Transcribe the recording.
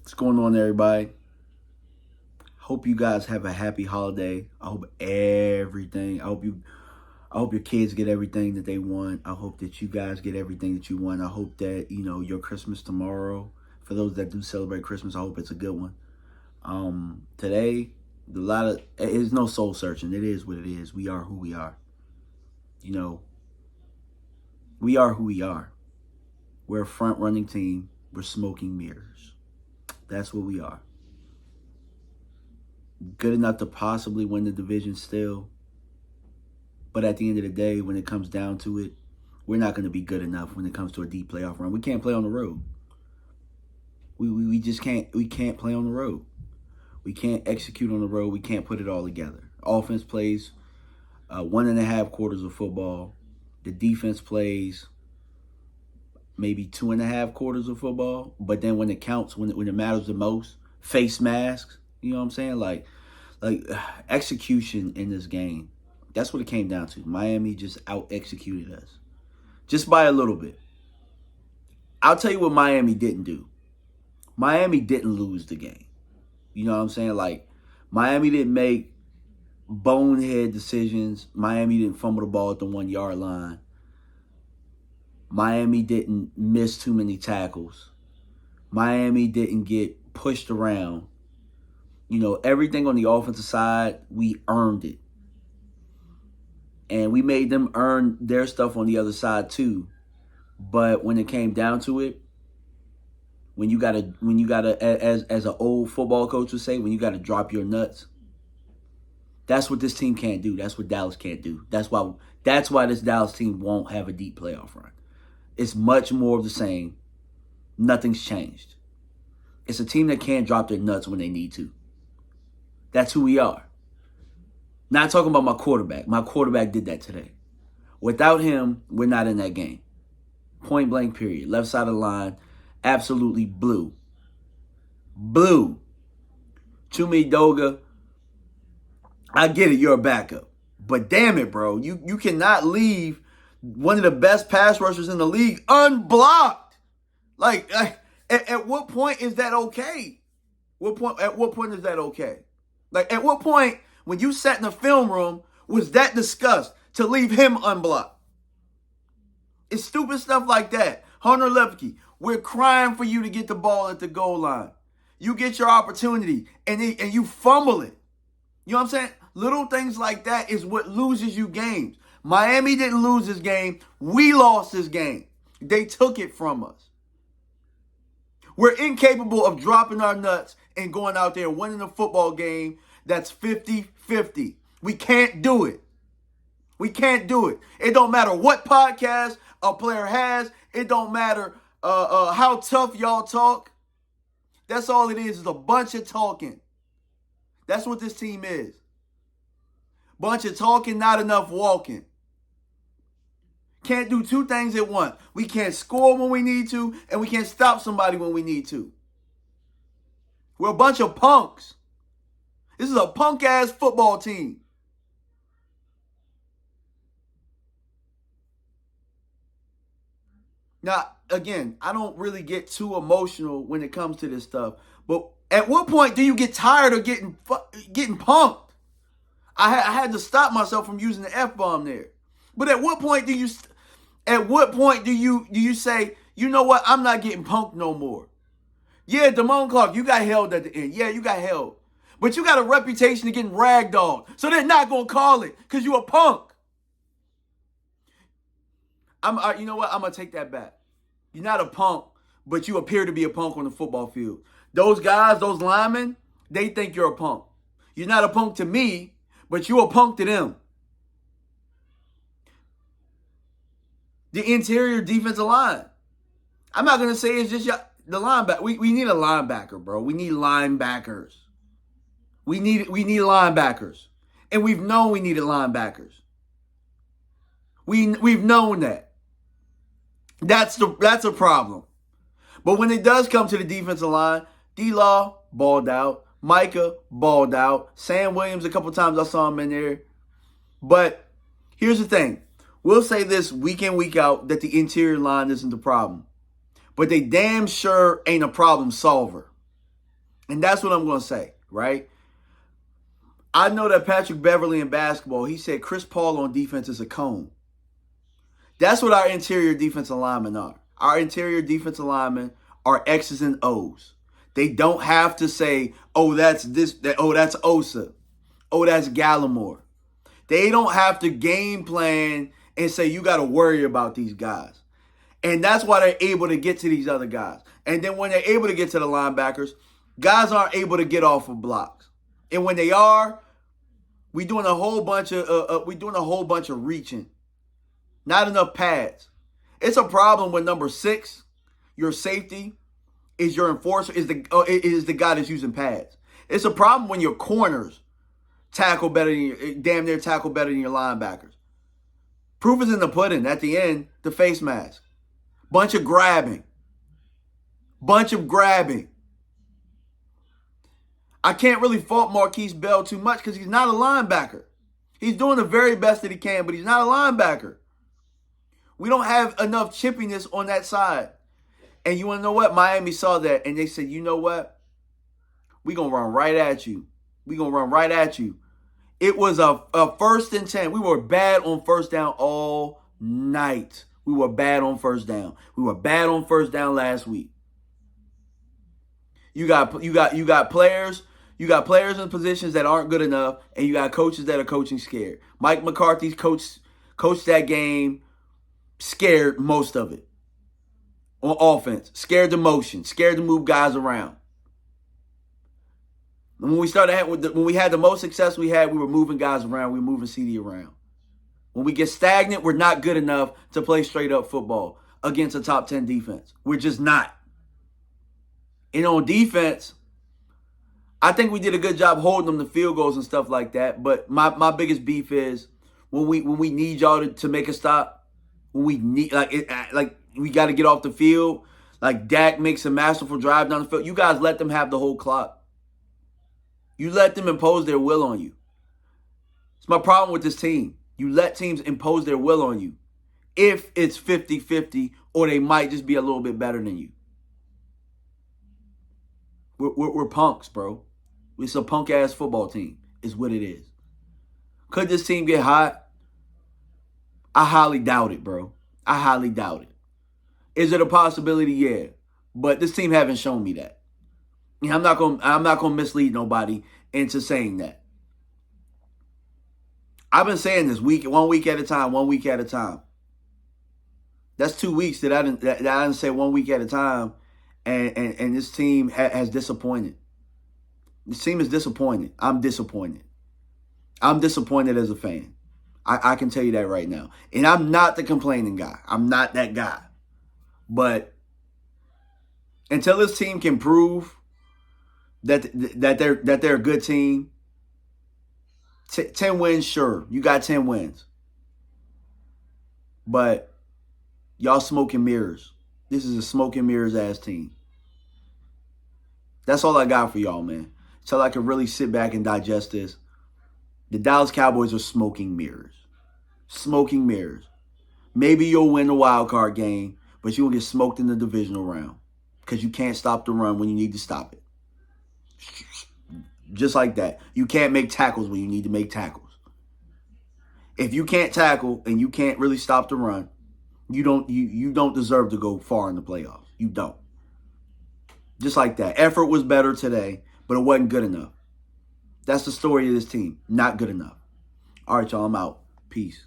What's going on, everybody? Hope you guys have a happy holiday. I hope everything. I hope your kids get everything that they want. I hope that you guys get everything that you want. I hope that your Christmas tomorrow. For those that do celebrate Christmas, I hope it's a good one. Today, it's no soul searching. It is what it is. We are who we are. We are who we are. We're a front running team. We're smoking mirrors. That's what we are. Good enough to possibly win the division still. But at the end of the day, when it comes down to it, we're not going to be good enough when it comes to a deep playoff run. We can't play on the road. We just can't. We can't play on the road. We can't execute on the road. We can't put it all together. Offense plays 1.5 quarters of football. The defense plays maybe 2.5 quarters of football. But then when it counts, when it matters the most, face masks. You know what I'm saying? Like execution in this game. That's what it came down to. Miami just out-executed us. Just by a little bit. I'll tell you what Miami didn't do. Miami didn't lose the game. You know what I'm saying? Like, Miami didn't make bonehead decisions. Miami didn't fumble the ball at the 1-yard line. Miami didn't miss too many tackles. Miami didn't get pushed around. Everything on the offensive side, we earned it. And we made them earn their stuff on the other side too. But when it came down to it, when you gotta as an old football coach would say, when you gotta drop your nuts, that's what this team can't do. That's what Dallas can't do. That's why this Dallas team won't have a deep playoff run. It's much more of the same. Nothing's changed. It's a team that can't drop their nuts when they need to. That's who we are. Not talking about my quarterback. My quarterback did that today. Without him, we're not in that game. Point blank, period. Left side of the line, absolutely blue. Blue. Chumi Doga, I get it, you're a backup. But damn it, bro. You cannot leave one of the best pass rushers in the league unblocked. Like at what point is that okay? At what point is that okay? Like, at what point, when you sat in the film room, was that discussed to leave him unblocked? It's stupid stuff like that. Hunter Lepke, we're crying for you to get the ball at the goal line. You get your opportunity, and you fumble it. You know what I'm saying? Little things like that is what loses you games. Miami didn't lose this game. We lost this game. They took it from us. We're incapable of dropping our nuts and going out there and winning a football game that's 50-50. We can't do it. We can't do it. It don't matter what podcast a player has. It don't matter how tough y'all talk. That's all it is a bunch of talking. That's what this team is. Bunch of talking, not enough walking. Can't do two things at once. We can't score when we need to, and we can't stop somebody when we need to. We're a bunch of punks. This is a punk-ass football team. Now, again, I don't really get too emotional when it comes to this stuff, but at what point do you get tired of getting punked? I had to stop myself from using the F-bomb there. But at what point do you say, you know what, I'm not getting punked no more? Yeah, Damone Clark, you got held at the end. Yeah, you got held. But you got a reputation of getting ragdolled. So they're not going to call it because you're a punk. You know what? I'm going to take that back. You're not a punk, but you appear to be a punk on the football field. Those guys, those linemen, they think you're a punk. You're not a punk to me, but you're a punk to them. The interior defensive line. I'm not going to say it's just the linebacker. We need a linebacker, bro. We need linebackers. We need linebackers. And we've known we needed linebackers. We've known that. That's a problem. But when it does come to the defensive line, D-Law balled out. Micah balled out. Sam Williams, a couple times I saw him in there. But here's the thing. We'll say this week in, week out, that the interior line isn't the problem. But they damn sure ain't a problem solver. And that's what I'm going to say, right? I know that Patrick Beverly in basketball, he said Chris Paul on defense is a cone. That's what our interior defensive linemen are. Our interior defensive linemen are X's and O's. They don't have to say, oh, that's this, oh, that's Osa. Oh, that's Gallimore. They don't have to game plan and say, you got to worry about these guys. And that's why they're able to get to these other guys. And then when they're able to get to the linebackers, guys aren't able to get off of blocks. And when they are, we're doing a whole bunch of reaching. Not enough pads. It's a problem when number 6, your safety, is your enforcer, is the guy that's using pads. It's a problem when your corners tackle better than damn near tackle better than your linebackers. Proof is in the pudding. At the end, the face mask. Bunch of grabbing. I can't really fault Marquise Bell too much because he's not a linebacker. He's doing the very best that he can, but he's not a linebacker. We don't have enough chippiness on that side. And you want to know what? Miami saw that, and they said, you know what? We're going to run right at you. It was a 1st and 10. We were bad on first down all night. We were bad on first down. We were bad on first down last week. You got players. You got players in positions that aren't good enough, and you got coaches that are coaching scared. Mike McCarthy's coached that game scared most of it. On offense, scared to motion, scared to move guys around. And when we had the most success we were moving guys around. We were moving CD around. When we get stagnant, we're not good enough to play straight up football against a top 10 defense. We're just not. And on defense, I think we did a good job holding them to field goals and stuff like that. But my biggest beef is when we need y'all to make a stop, when we need we got to get off the field. Like Dak makes a masterful drive down the field. You guys let them have the whole clock. You let them impose their will on you. It's my problem with this team. You let teams impose their will on you if it's 50-50 or they might just be a little bit better than you. We're punks, bro. It's a punk-ass football team is what it is. Could this team get hot? I highly doubt it, bro. I highly doubt it. Is it a possibility? Yeah. But this team haven't shown me that. And I'm not gonna mislead nobody into saying that. I've been saying this one week at a time. That's 2 weeks that I didn't say 1 week at a time, and this team has disappointed. This team is disappointed. I'm disappointed. I'm disappointed as a fan. I can tell you that right now. And I'm not the complaining guy. I'm not that guy. But until this team can prove that they're a good team, 10 wins, sure. You got 10 wins. But y'all smoke and mirrors. This is a smoke and mirrors ass team. That's all I got for y'all, man. So I can really sit back and digest this. The Dallas Cowboys are smoking mirrors. Smoking mirrors. Maybe you'll win the wild card game, but you'll get smoked in the divisional round because you can't stop the run when you need to stop it. Just like that. You can't make tackles when you need to make tackles. If you can't tackle and you can't really stop the run, you don't deserve to go far in the playoffs. You don't. Just like that. Effort was better today, but it wasn't good enough. That's the story of this team. Not good enough. All right, y'all. I'm out. Peace.